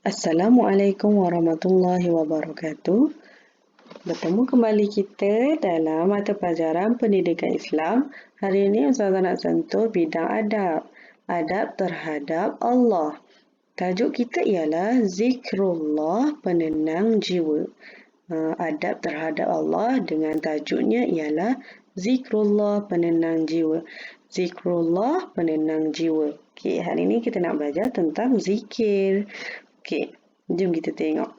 Assalamualaikum warahmatullahi wabarakatuh. Bertemu kembali kita dalam mata pelajaran Pendidikan Islam. Hari ini Ustazah nak sentuh bidang adab. Adab terhadap Allah. Tajuk kita ialah Zikrullah Penenang Jiwa. Adab terhadap Allah dengan tajuknya ialah Zikrullah Penenang Jiwa. Zikrullah Penenang Jiwa. Okey, hari ini kita nak belajar tentang zikir. Okey, jom kita tengok.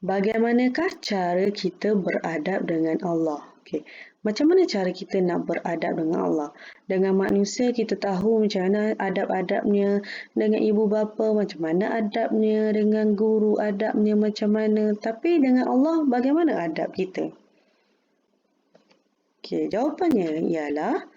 Bagaimanakah cara kita beradab dengan Allah? Okey, macam mana cara kita nak beradab dengan Allah? Dengan manusia kita tahu macam mana adab-adabnya, dengan ibu bapa macam mana adabnya, dengan guru adabnya macam mana. Tapi dengan Allah bagaimana adab kita? Okey, jawapannya ialah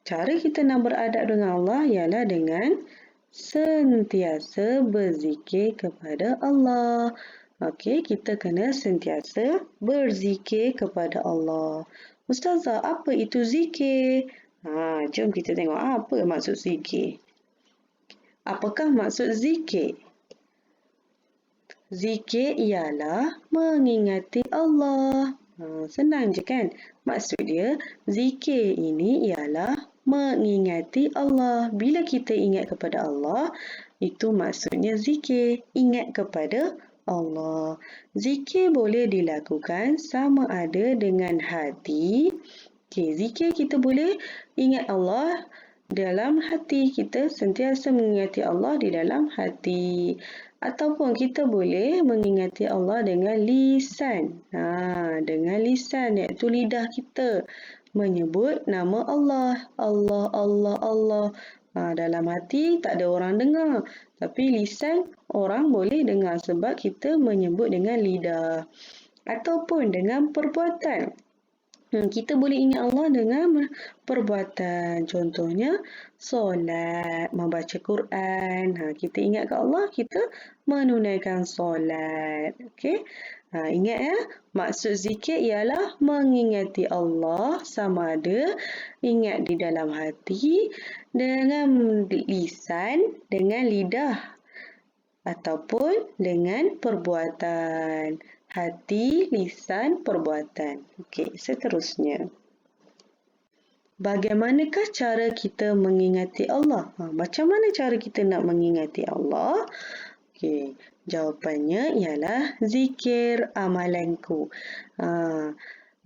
cara kita nak beradab dengan Allah ialah dengan sentiasa berzikir kepada Allah. Okey, kita kena sentiasa berzikir kepada Allah. Ustazah, apa itu zikir? Jom kita tengok apa maksud zikir. Apakah maksud zikir? Zikir ialah mengingati Allah. Senang je kan? Maksud dia, zikir ini ialah mengingati Allah. Bila kita ingat kepada Allah, itu maksudnya zikir. Ingat kepada Allah. Zikir boleh dilakukan sama ada dengan hati. Okey, zikir kita boleh ingat Allah dalam hati. Kita sentiasa mengingati Allah di dalam hati. Ataupun kita boleh mengingati Allah dengan lisan. Dengan lisan iaitu lidah kita menyebut nama Allah. Allah, Allah, Allah. Dalam hati tak ada orang dengar. Tapi lisan orang boleh dengar sebab kita menyebut dengan lidah. Ataupun dengan perbuatan. Kita boleh ingat Allah dengan perbuatan. Contohnya, solat, membaca Quran. Kita ingat ke Allah, kita menunaikan solat. Okey? Ingat ya, maksud zikir ialah mengingati Allah sama ada ingat di dalam hati, dengan lisan, dengan lidah ataupun dengan perbuatan. Hati, lisan, perbuatan. Okey, seterusnya. Bagaimanakah cara kita mengingati Allah? Macam mana cara kita nak mengingati Allah? Okey, jawapannya ialah zikir amalanku.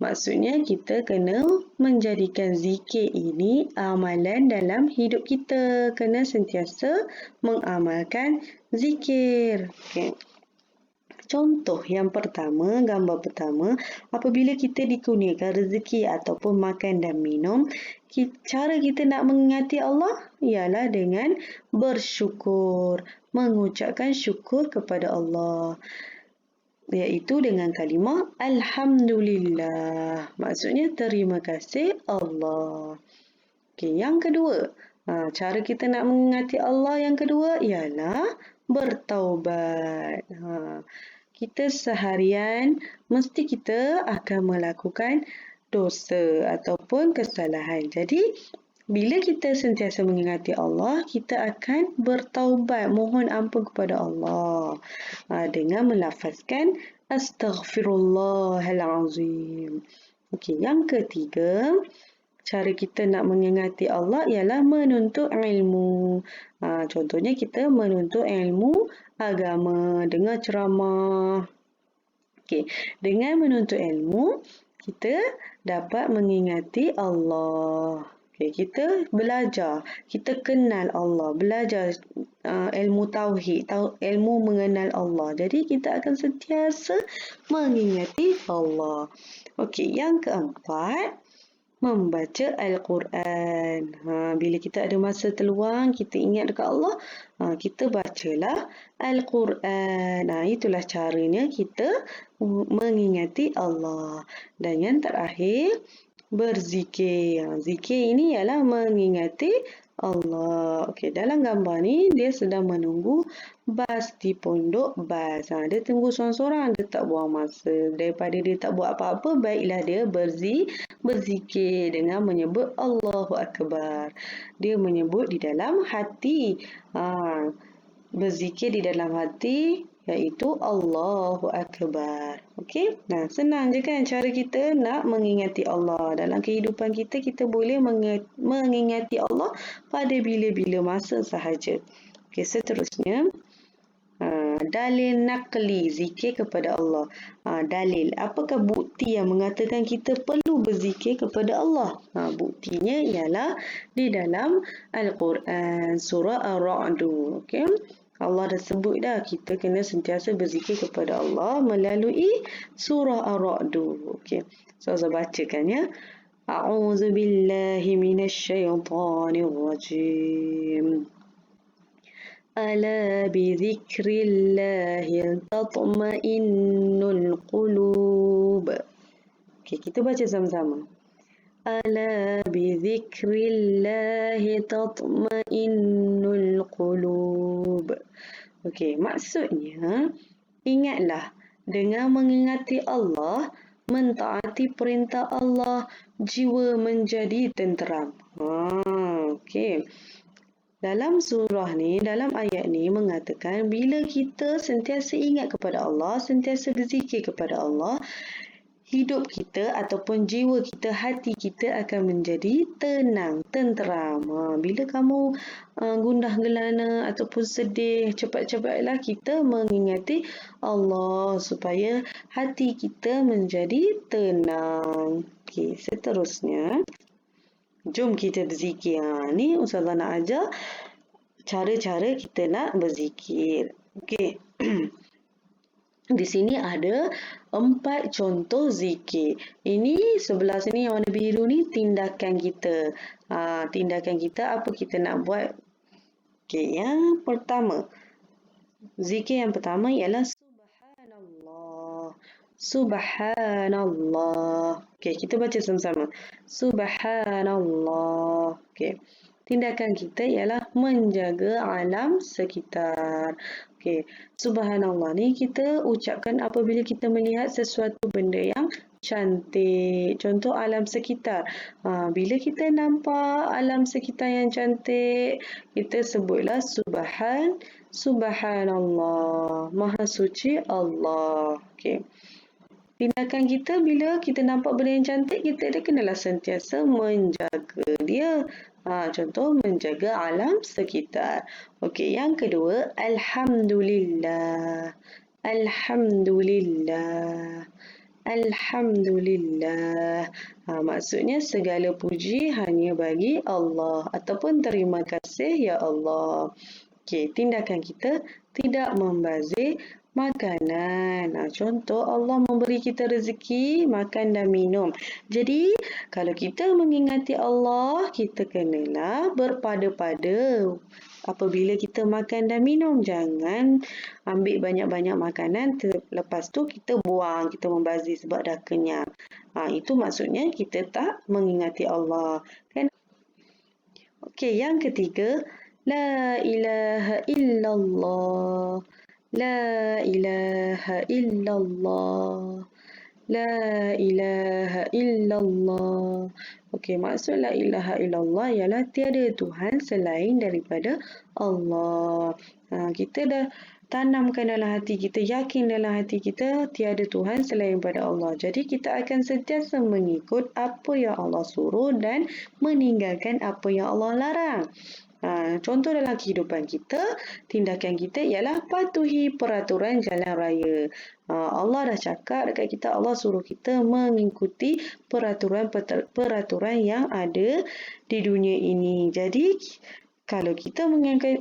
Maksudnya kita kena menjadikan zikir ini amalan dalam hidup kita. Kena sentiasa mengamalkan zikir. Okey. Contoh yang pertama, gambar pertama, apabila kita dikurniakan rezeki ataupun makan dan minum, cara kita nak mengingati Allah ialah dengan bersyukur, mengucapkan syukur kepada Allah, iaitu dengan kalimah Alhamdulillah. Maksudnya terima kasih Allah. Okey, yang kedua, cara kita nak mengingati Allah yang kedua ialah bertaubat. Kita seharian mesti kita akan melakukan dosa ataupun kesalahan. Jadi, bila kita sentiasa mengingati Allah, kita akan bertaubat, mohon ampun kepada Allah dengan melafazkan Astaghfirullahalazim. Okey, yang ketiga, cara kita nak mengingati Allah ialah menuntut ilmu. Contohnya kita menuntut ilmu agama, dengar ceramah. Okey, dengan menuntut ilmu, kita dapat mengingati Allah. Okey, kita belajar, kita kenal Allah, belajar ilmu tauhid, ilmu mengenal Allah. Jadi kita akan sentiasa mengingati Allah. Okey, yang keempat, membaca Al-Quran. Bila kita ada masa terluang, kita ingat dekat Allah, kita bacalah Al-Quran. Itulah caranya kita mengingati Allah. Dan yang terakhir, berzikir. Zikir ini ialah mengingati Allah. Okey, dalam gambar ni dia sedang menunggu bas di pondok bas. Dia tunggu seorang-seorang, dia tak buang masa. Daripada dia tak buat apa-apa, baiklah dia berzikir dengan menyebut Allahu Akbar. Dia menyebut di dalam hati. berzikir di dalam hati, iaitu Allahu Akbar. Okey? Nah, senang je kan cara kita nak mengingati Allah. Dalam kehidupan kita, kita boleh mengingati Allah pada bila-bila masa sahaja. Okey, seterusnya. Dalil naqli, zikir kepada Allah. Dalil, apakah bukti yang mengatakan kita perlu berzikir kepada Allah? Buktinya ialah di dalam Al-Quran, surah Ar-Ra'd. Okay? Allah dah sebut dah, kita kena sentiasa berzikir kepada Allah melalui surah Ar-Ra'd. Okay. So, saya bacakan ya. A'udzu billahi minasyaitonir rajim. ألا بذكر الله تطمئن القلوب. Okay, kita baca sama-sama. ألا بذكر الله تطمئن القلوب. Okay, maksudnya ingatlah dengan mengingati Allah, mentaati perintah Allah, jiwa menjadi tenteram. Okay. Dalam surah ni, dalam ayat ni mengatakan bila kita sentiasa ingat kepada Allah, sentiasa berzikir kepada Allah, hidup kita ataupun jiwa kita, hati kita akan menjadi tenang, tenteram. Bila kamu gundah gelana ataupun sedih, cepat-cepatlah kita mengingati Allah supaya hati kita menjadi tenang. Okey, seterusnya. Jom kita berzikir. Ni Ustazah nak ajar cara-cara kita nak berzikir. Okey. Di sini ada 4 contoh zikir. Ini sebelah sini yang warna biru ni tindakan kita. Tindakan kita apa kita nak buat. Okey, yang pertama. Zikir yang pertama ialah Subhanallah. Subhanallah. Okey, kita baca sama-sama. Subhanallah. Okey. Tindakan kita ialah menjaga alam sekitar. Okey. Subhanallah ni kita ucapkan apabila kita melihat sesuatu benda yang cantik. Contoh alam sekitar. Bila kita nampak alam sekitar yang cantik, kita sebutlah Subhanallah. Maha suci Allah. Okey. Tindakan kita bila kita nampak benda yang cantik, kita kenalah sentiasa menjaga dia. Contoh, menjaga alam sekitar. Okey, yang kedua, Alhamdulillah. Alhamdulillah. Alhamdulillah. Maksudnya segala puji hanya bagi Allah. Ataupun terima kasih ya Allah. Okey, tindakan kita tidak membazir makanan. Contoh, Allah memberi kita rezeki, makan dan minum. Jadi, kalau kita mengingati Allah, kita kenalah berpada-pada. Apabila kita makan dan minum, jangan ambil banyak-banyak makanan, lepas tu kita buang, kita membazir sebab dah kenyang. Itu maksudnya kita tak mengingati Allah. Kan? Okey, yang ketiga, La ilaha illallah. La ilaha illallah. La ilaha illallah. Okey, maksud la ilaha illallah ialah tiada Tuhan selain daripada Allah. Kita dah tanamkan dalam hati kita, yakin dalam hati kita tiada Tuhan selain daripada Allah. Jadi kita akan sentiasa mengikut apa yang Allah suruh dan meninggalkan apa yang Allah larang. Contoh dalam kehidupan kita, tindakan kita ialah patuhi peraturan jalan raya. Allah dah cakap dekat kita, Allah suruh kita mengikuti peraturan yang ada di dunia ini. Jadi, kalau kita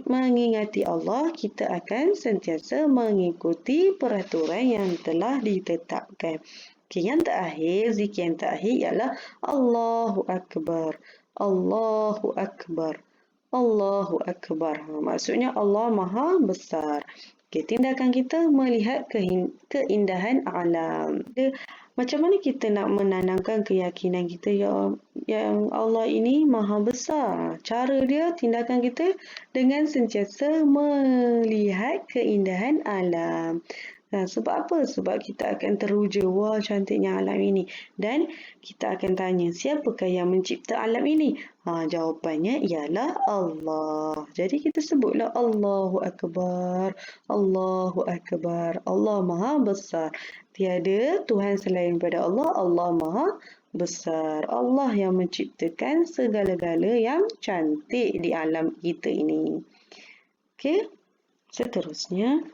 mengingati Allah, kita akan sentiasa mengikuti peraturan yang telah ditetapkan. Okay, yang terakhir, zikir yang terakhir ialah Allahu Akbar. Allahu Akbar. Allahu Akbar. Maksudnya Allah Maha Besar. Okay, tindakan kita melihat keindahan alam. Macam mana kita nak menanamkan keyakinan kita yang Allah ini Maha Besar? Cara dia, tindakan kita dengan sentiasa melihat keindahan alam. Sebab apa? Sebab kita akan teruja, wah cantiknya alam ini. Dan kita akan tanya, siapakah yang mencipta alam ini? Jawapannya ialah Allah. Jadi kita sebutlah Allahu Akbar, Allahu Akbar. Allah Maha Besar. Tiada Tuhan selain pada Allah, Allah Maha Besar. Allah yang menciptakan segala-gala yang cantik di alam kita ini. Okey, seterusnya,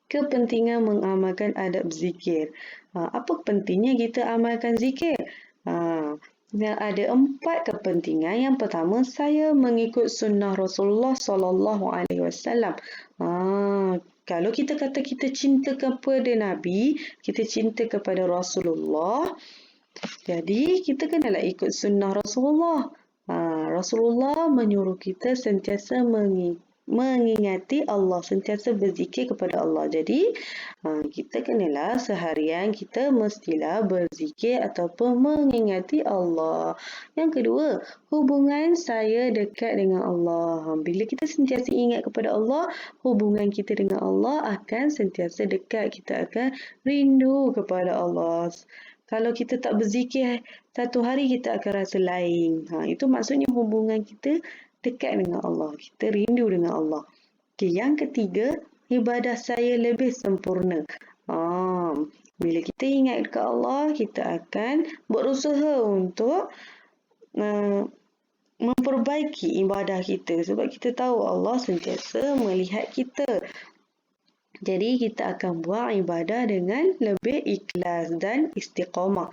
kepentingan mengamalkan adab zikir. Apa pentingnya kita amalkan zikir? Ada 4 kepentingan. Yang pertama, saya mengikut sunnah Rasulullah SAW. Kalau kita kata kita cinta kepada Nabi, kita cinta kepada Rasulullah, jadi kita kenalah ikut sunnah Rasulullah. Rasulullah menyuruh kita sentiasa mengingati Allah, sentiasa berzikir kepada Allah. Jadi kita kenalah seharian kita mestilah berzikir ataupun mengingati Allah. Yang kedua, hubungan saya dekat dengan Allah. Bila kita sentiasa ingat kepada Allah, hubungan kita dengan Allah akan sentiasa dekat. Kita akan rindu kepada Allah. Kalau kita tak berzikir, satu hari kita akan rasa lain. Itu maksudnya hubungan kita dekat dengan Allah. Kita rindu dengan Allah. Okay, yang ketiga, ibadah saya lebih sempurna. Bila kita ingat dekat Allah, kita akan berusaha untuk memperbaiki ibadah kita. Sebab kita tahu Allah sentiasa melihat kita. Jadi kita akan buat ibadah dengan lebih ikhlas dan istiqamah.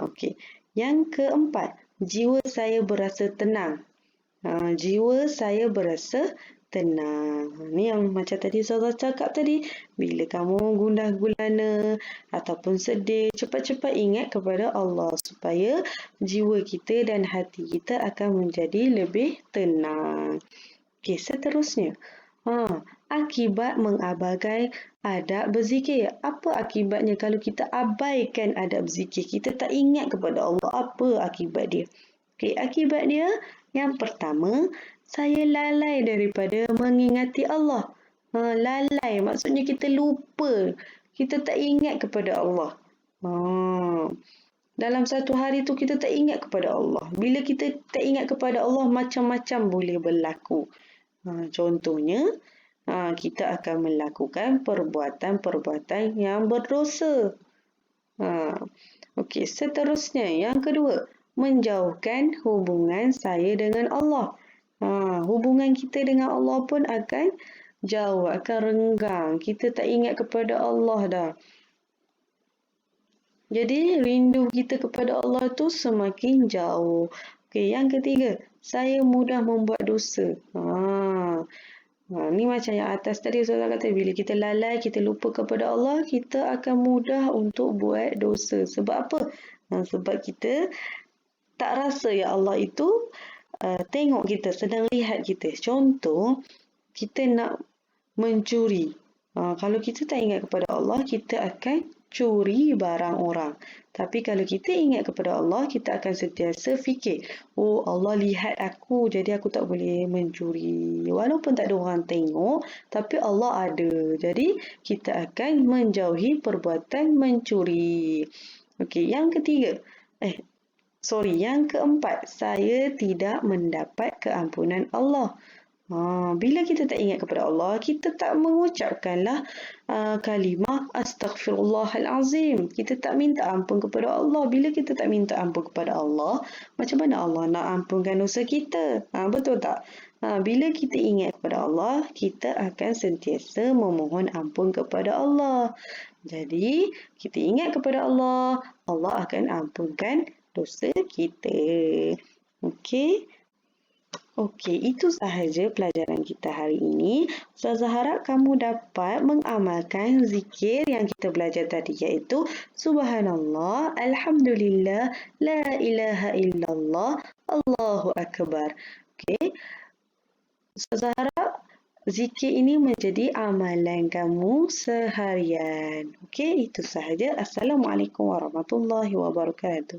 Okey. Yang keempat, jiwa saya berasa tenang. Jiwa saya berasa tenang. Ni yang macam tadi Ustazah cakap tadi. Bila kamu gundah gulana ataupun sedih, cepat-cepat ingat kepada Allah supaya jiwa kita dan hati kita akan menjadi lebih tenang. Okey, seterusnya. Akibat mengabaikan adab berzikir. Apa akibatnya kalau kita abaikan adab zikir? Kita tak ingat kepada Allah. Apa akibat dia? Okey, akibat dia yang pertama, saya lalai daripada mengingati Allah. Lalai maksudnya kita lupa. Kita tak ingat kepada Allah. Dalam satu hari tu kita tak ingat kepada Allah. Bila kita tak ingat kepada Allah, macam-macam boleh berlaku. Contohnya, kita akan melakukan perbuatan-perbuatan yang berdosa. Okey, seterusnya yang kedua, menjauhkan hubungan saya dengan Allah. Hubungan kita dengan Allah pun akan jauh, akan renggang. Kita tak ingat kepada Allah dah. Jadi rindu kita kepada Allah tu semakin jauh. Okey, yang ketiga, saya mudah membuat dosa. Ni macam yang atas tadi Ustazah kata, bila kita lalai, kita lupa kepada Allah, kita akan mudah untuk buat dosa. Sebab apa? Sebab kita tak rasa ya Allah itu tengok kita, sedang lihat kita. Contoh, kita nak mencuri. Kalau kita tak ingat kepada Allah, kita akan curi barang orang. Tapi kalau kita ingat kepada Allah, kita akan sentiasa fikir, oh Allah lihat aku, jadi aku tak boleh mencuri. Walaupun tak ada orang tengok, tapi Allah ada. Jadi kita akan menjauhi perbuatan mencuri. Okey, yang ketiga. Yang keempat, saya tidak mendapat keampunan Allah. Bila kita tak ingat kepada Allah, kita tak mengucapkanlah kalimah Astaghfirullahalazim. Kita tak minta ampun kepada Allah. Bila kita tak minta ampun kepada Allah, macam mana Allah nak ampunkan dosa kita? Betul tak? Bila kita ingat kepada Allah, kita akan sentiasa memohon ampun kepada Allah. Jadi, kita ingat kepada Allah, Allah akan ampunkan dosa kita. Okey. Okey, itu sahaja pelajaran kita hari ini. Ustazah harap kamu dapat mengamalkan zikir yang kita belajar tadi, iaitu Subhanallah, Alhamdulillah, La ilaha illallah, Allahu Akbar. Okey, Ustazah harap zikir ini menjadi amalan kamu seharian. Okey, itu sahaja. Assalamualaikum warahmatullahi wabarakatuh.